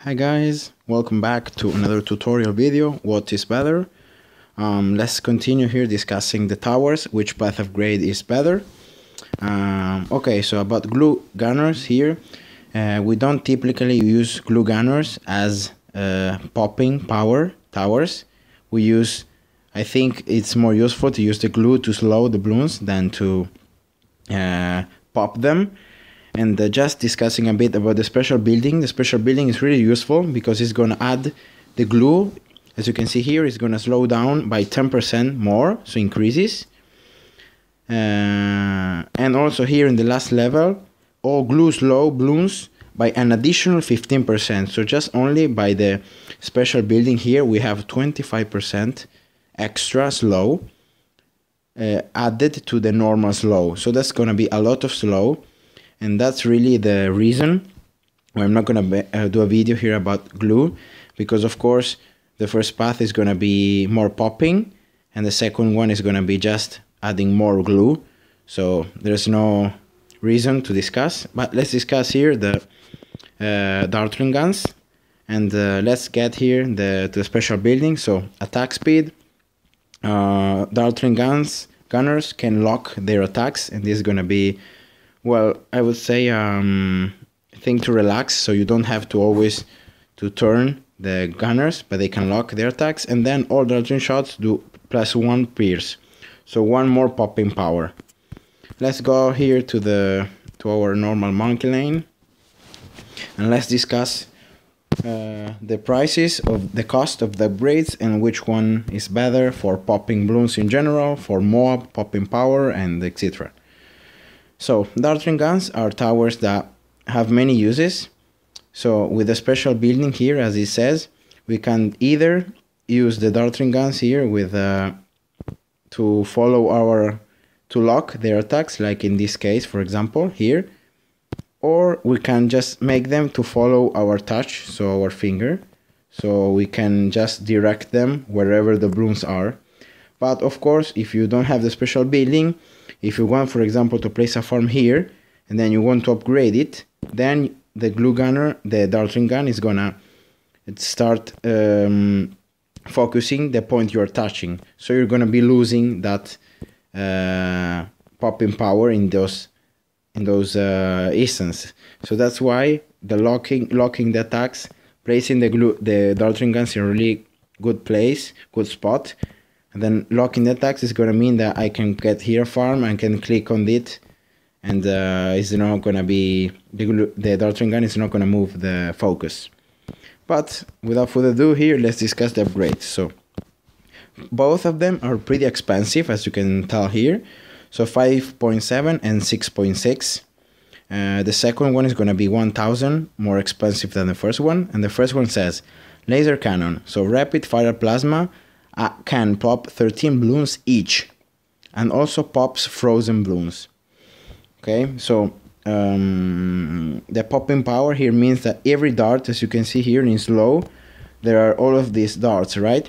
Hi guys, welcome back to another tutorial video. What is better? Let's continue here discussing the towers, which path of grade is better. Okay, so about glue gunners here, we don't typically use glue gunners as popping power towers. I think it's more useful to use the glue to slow the balloons than to pop them. And just discussing a bit about the special building. The special building is really useful because it's going to add the glue. As you can see here, it's going to slow down by 10% more, so increases. And also here in the last level, all glue slow balloons by an additional 15%. So just only by the special building here, we have 25% extra slow added to the normal slow. So that's going to be a lot of slow. And that's really the reason why I'm not going to do a video here about glue, because of course the first path is going to be more popping and the second one is going to be just adding more glue. So there's no reason to discuss, but let's discuss here the Dartling guns. And let's get here to the special building. So attack speed, Dartling gunners can lock their attacks, and this is going to be, well, I would say thing to relax, so you don't have to always to turn the gunners, but they can lock their attacks. And then all Dartling shots do +1 pierce, so one more popping power. Let's go here to our normal monkey lane, and let's discuss the prices of the cost of the upgrades and which one is better for popping balloons in general, for Moab, popping power, and etc. So Dartling guns are towers that have many uses. So with a special building here, as it says, we can either use the Dartling guns here with to lock their attacks, like in this case, for example, here, or we can just make them to follow our touch, so our finger, so we can just direct them wherever the balloons are. But of course, if you don't have the special building, if you want, for example, to place a farm here, and then you want to upgrade it, then the glue gunner, the Dartling gun, is gonna start focusing the point you're touching. So you're gonna be losing that popping power in those instances. So that's why the locking the attacks, placing the Dartling guns in a really good place, good spot. And then locking the attacks is going to mean that I can get here farm and can click on it, and it's not going to be the Dartling gun is not going to move the focus. But without further ado, here let's discuss the upgrades. So both of them are pretty expensive, as you can tell here. So 5.7 and 6.6. The second one is going to be 1,000 more expensive than the first one, and the first one says laser cannon. So rapid fire plasma can pop 13 balloons each, and also pops frozen balloons. Okay, so the popping power here means that every dart, as you can see here in slow, there are all of these darts, right?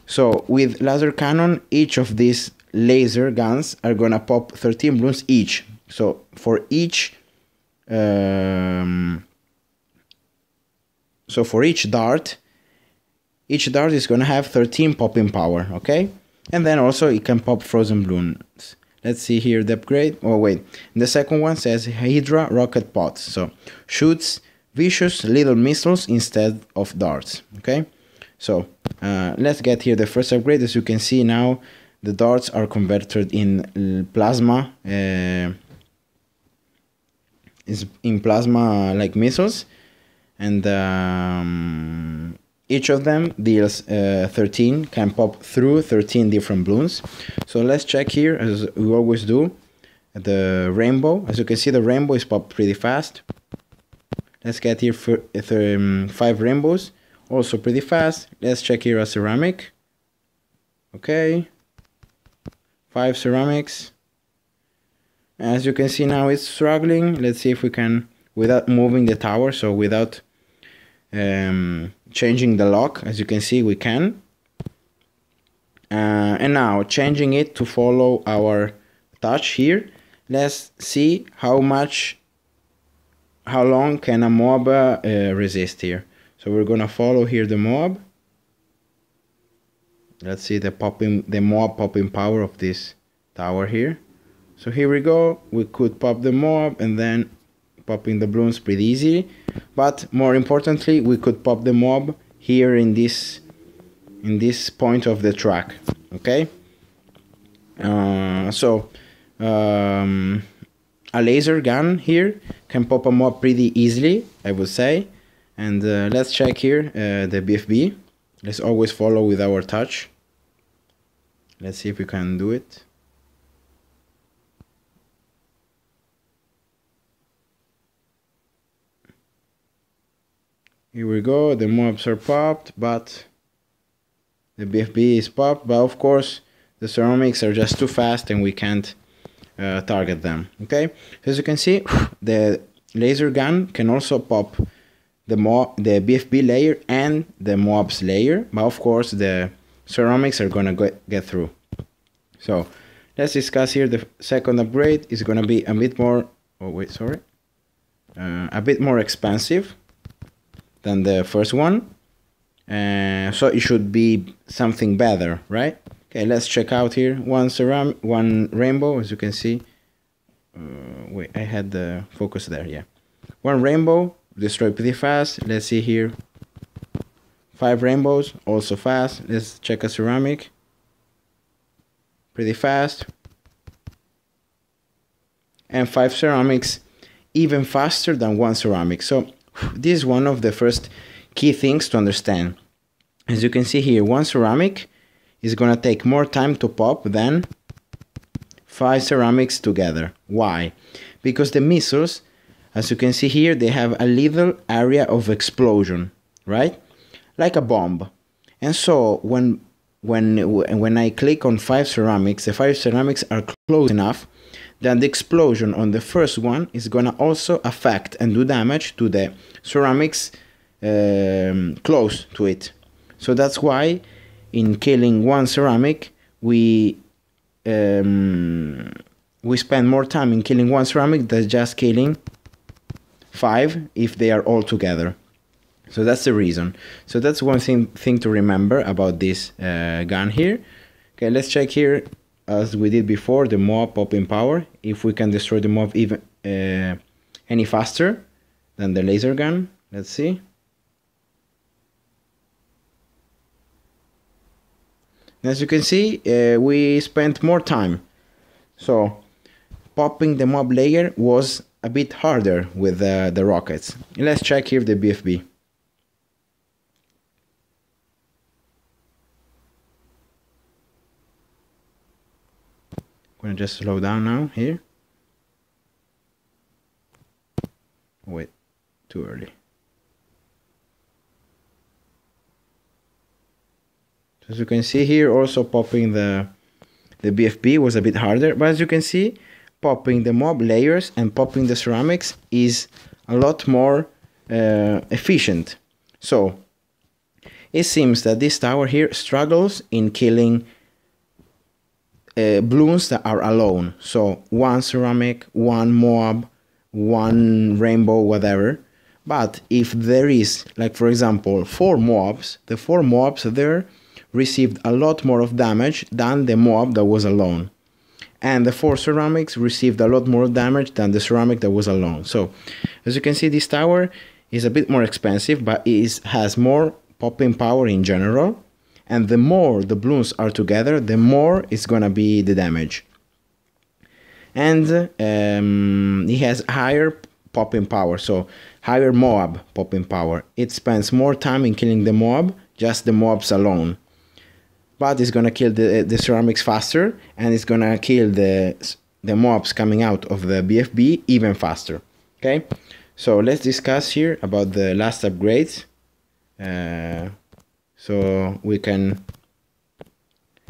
So with laser cannon, each of these laser guns are gonna pop 13 balloons each. So for each dart, each dart is going to have 13 popping power, okay? And then also it can pop frozen balloons. Let's see here the upgrade. Oh wait, the second one says Hydra rocket pods. So shoots vicious little missiles instead of darts, okay? So let's get here the first upgrade. As you can see now, the darts are converted in plasma, like missiles, and each of them deals 13, can pop through 13 different balloons. So let's check here, as we always do, the rainbow. As you can see, the rainbow is popped pretty fast. Let's get here 5 rainbows, also pretty fast. Let's check here a ceramic. Okay, 5 ceramics. As you can see now, it's struggling. Let's see if we can, without moving the tower, so without changing the lock, as you can see, we can. And now changing it to follow our touch here. Let's see how long can a Moab resist here. So we're gonna follow here the mob. Let's see the mob popping power of this tower here. So here we go. We could pop the mob and then popping the balloons pretty easy. But more importantly, we could pop the mob here in this point of the track. Okay. A laser gun here can pop a mob pretty easily, I would say. And let's check here the BFB. Let's always follow with our touch. Let's see if we can do it. Here we go, the mobs are popped, but the BFB is popped, but of course the ceramics are just too fast and we can't target them. Okay, as you can see, the laser gun can also pop the BFB layer and the mobs layer, but of course the ceramics are gonna get through. So let's discuss here the second upgrade. Is gonna be a bit more, a bit more expensive than the first one, so it should be something better, right? Okay, let's check out here. One rainbow, as you can see. Wait, I had the focus there. Yeah, one rainbow, destroy pretty fast. Let's see here. 5 rainbows, also fast. Let's check a ceramic. Pretty fast. And 5 ceramics, even faster than 1 ceramic. So this is one of the first key things to understand. As you can see here, 1 ceramic is gonna take more time to pop than 5 ceramics together. Why? Because the missiles, as you can see here, they have a little area of explosion, right? Like a bomb. And so when I click on 5 ceramics, the 5 ceramics are close enough that the explosion on the first one is gonna also affect and do damage to the ceramics close to it. So that's why in killing 1 ceramic we spend more time in killing 1 ceramic than just killing 5 if they are all together. So that's the reason. So that's one thing to remember about this gun here. Okay, let's check here, as we did before, the mob popping power. If we can destroy the mob even any faster than the laser gun. Let's see. As you can see, we spent more time. So popping the mob layer was a bit harder with the rockets. Let's check here the BFB. I'm gonna just slow down now here. Wait, too early. As you can see here, also popping the BFB was a bit harder, but as you can see, popping the mob layers and popping the ceramics is a lot more efficient. So it seems that this tower here struggles in killing balloons that are alone. So 1 ceramic, 1 mob, 1 rainbow, whatever. But if there is, like for example, 4 mobs, the 4 mobs there received a lot more of damage than the mob that was alone. And the 4 ceramics received a lot more damage than the ceramic that was alone. So as you can see, this tower is a bit more expensive, but it has more popping power in general. And the more the balloons are together, the more it's gonna be the damage. And it has higher popping power, so higher mob popping power. It spends more time in killing the mob, just the mobs alone. But it's gonna kill the ceramics faster, and it's gonna kill the mobs coming out of the BFB even faster. Okay, so let's discuss here about the last upgrades. So we can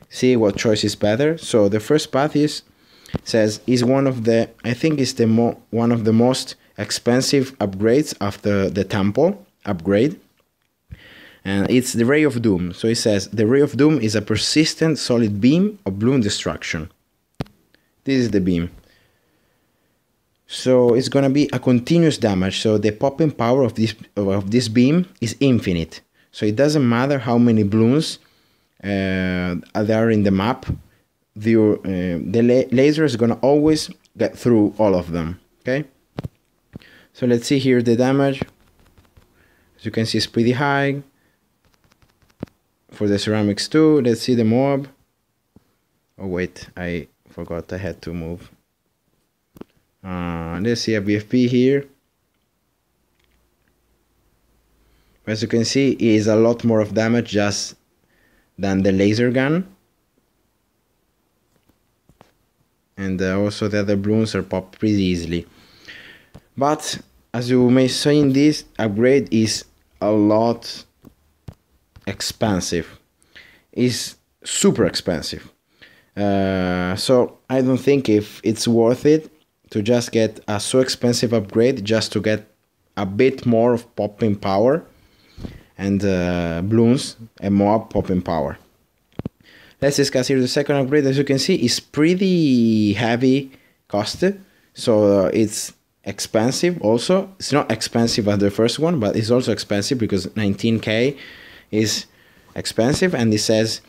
see what choice is better. So the first path is one of the, I think is one of the most expensive upgrades after the temple upgrade, and it's the Ray of Doom. So it says the Ray of Doom is a persistent solid beam of balloon destruction. This is the beam. So it's gonna be a continuous damage. So the popping power of this beam is infinite. So it doesn't matter how many balloons there are in the map. The laser is gonna always get through all of them. Okay. So let's see here the damage. As you can see, it's pretty high. For the ceramics too. Let's see the mob. Oh wait, I forgot I had to move. Let's see a BFP here. As you can see, it is a lot more of damage just than the laser gun. And also the other balloons are popped pretty easily. But as you may see, in this upgrade is a lot expensive. It's super expensive. So I don't think if it's worth it to just get a so expensive upgrade just to get a bit more of popping power and balloons and more popping power. Let's discuss here the second upgrade. As you can see, it's pretty heavy costed, so it's expensive also. It's not expensive as the first one, but it's also expensive because 19k is expensive, and it says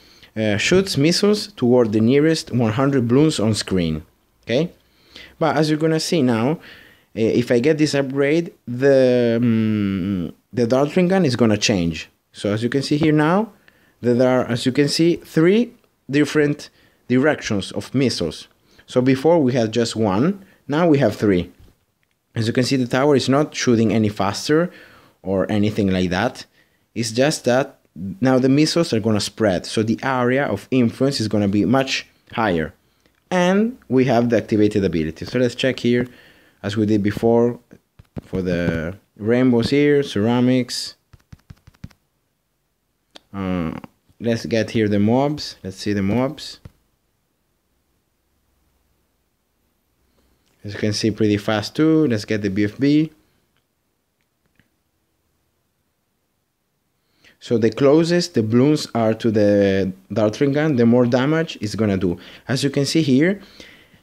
shoots missiles toward the nearest 100 balloons on screen. Okay, but as you're gonna see now, if I get this upgrade, the Dartling gun is gonna change. So as you can see here now, there are, as you can see, 3 different directions of missiles. So before we had just 1, now we have 3. As you can see, the tower is not shooting any faster or anything like that. It's just that now the missiles are gonna spread, so the area of influence is gonna be much higher. And we have the activated ability. So let's check here, as we did before, for the rainbows here, ceramics. Let's get here the mobs. Let's see the mobs. As you can see, pretty fast too. Let's get the BFB. So the closest the balloons are to the Dartling gun, the more damage it's gonna do. As you can see here,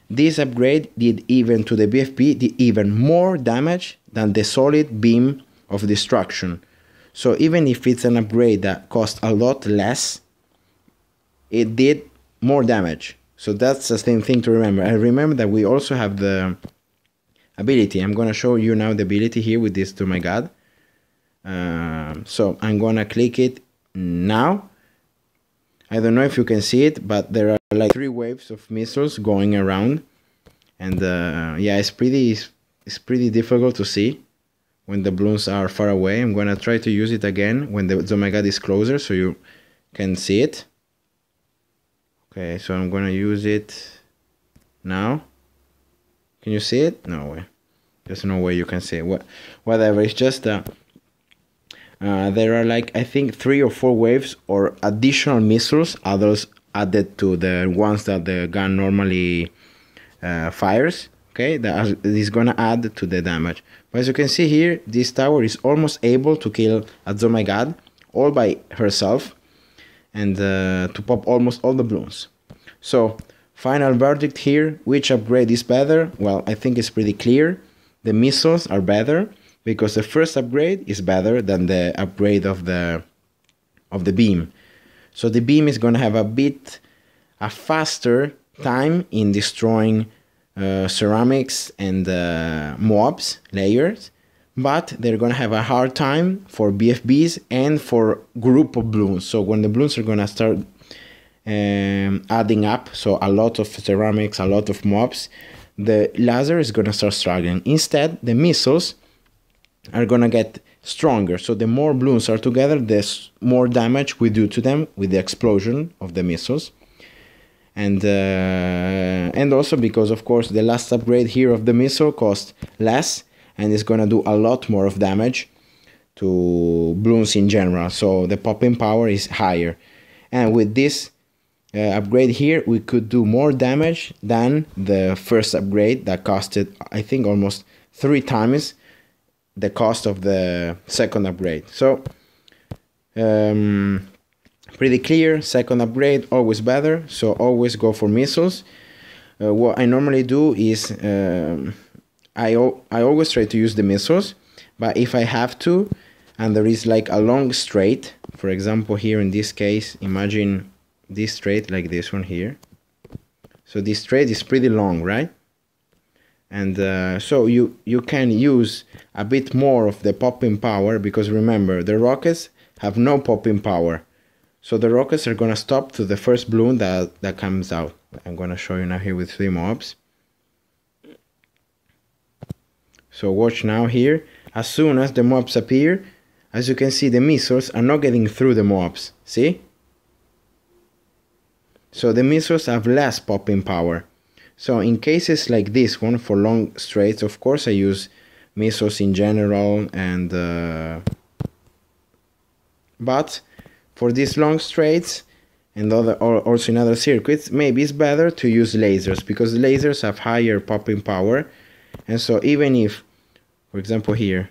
this upgrade did even to the BFB, did even more damage than the solid beam of destruction. So even if it's an upgrade that cost a lot less, it did more damage. So that's the same thing to remember. And remember that we also have the ability. I'm gonna show you now the ability here with this, to my god. So I'm gonna click it now. I don't know if you can see it, but there are like 3 waves of missiles going around, and yeah, it's pretty difficult to see when the balloons are far away. I'm gonna try to use it again when the oh my god is closer, so you can see it. Okay, so I'm gonna use it now. Can you see it? No way. There's no way you can see it. Whatever. It's just there are like, I think, 3 or 4 waves or additional missiles, others added to the ones that the gun normally fires. Okay, that is gonna add to the damage. But as you can see here, this tower is almost able to kill Oh my god all by herself, and to pop almost all the balloons. So final verdict here, which upgrade is better? Well, I think it's pretty clear. The missiles are better because the first upgrade is better than the upgrade of the beam. So the beam is gonna have a faster time in destroying ceramics and mobs layers, but they're gonna have a hard time for BFBs and for group of balloons. So when the balloons are gonna start adding up, so a lot of ceramics, a lot of mobs, the laser is gonna start struggling. Instead, the missiles are gonna get stronger. So the more balloons are together, the more damage we do to them with the explosion of the missiles. And also because, of course, the last upgrade here of the missile costs less and is gonna do a lot more of damage to balloons in general. So the popping power is higher. And with this upgrade here, we could do more damage than the first upgrade that costed, I think, almost 3 times the cost of the second upgrade. So pretty clear, second upgrade always better, so always go for missiles. What I normally do is I always try to use the missiles, but if I have to, and there is like a long straight, for example here in this case, imagine this straight like this one here. So this straight is pretty long, right? And so you can use a bit more of the popping power, because remember, the rockets have no popping power. So the rockets are gonna stop to the first balloon that comes out. I'm gonna show you now here with 3 mobs. So watch now here. As soon as the mobs appear, as you can see, the missiles are not getting through the mobs. See? So the missiles have less popping power. So in cases like this one, for long straights, of course I use missiles in general, and but for these long straights and also in other circuits, maybe it's better to use lasers, because lasers have higher popping power. And so even if, for example here,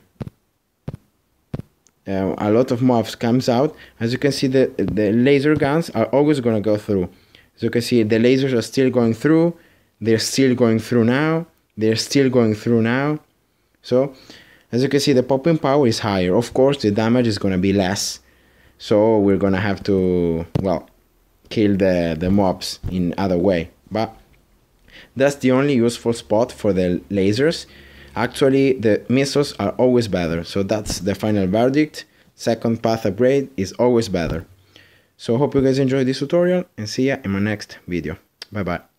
a lot of mobs comes out, as you can see, the laser guns are always going to go through. As you can see, the lasers are still going through, they're still going through now, they're still going through now. So as you can see, the popping power is higher. Of course the damage is going to be less, so we're going to have to, well, kill the mobs in other way. But that's the only useful spot for the lasers. Actually, the missiles are always better. So that's the final verdict. Second path upgrade is always better. So hope you guys enjoyed this tutorial, and see ya in my next video. Bye bye.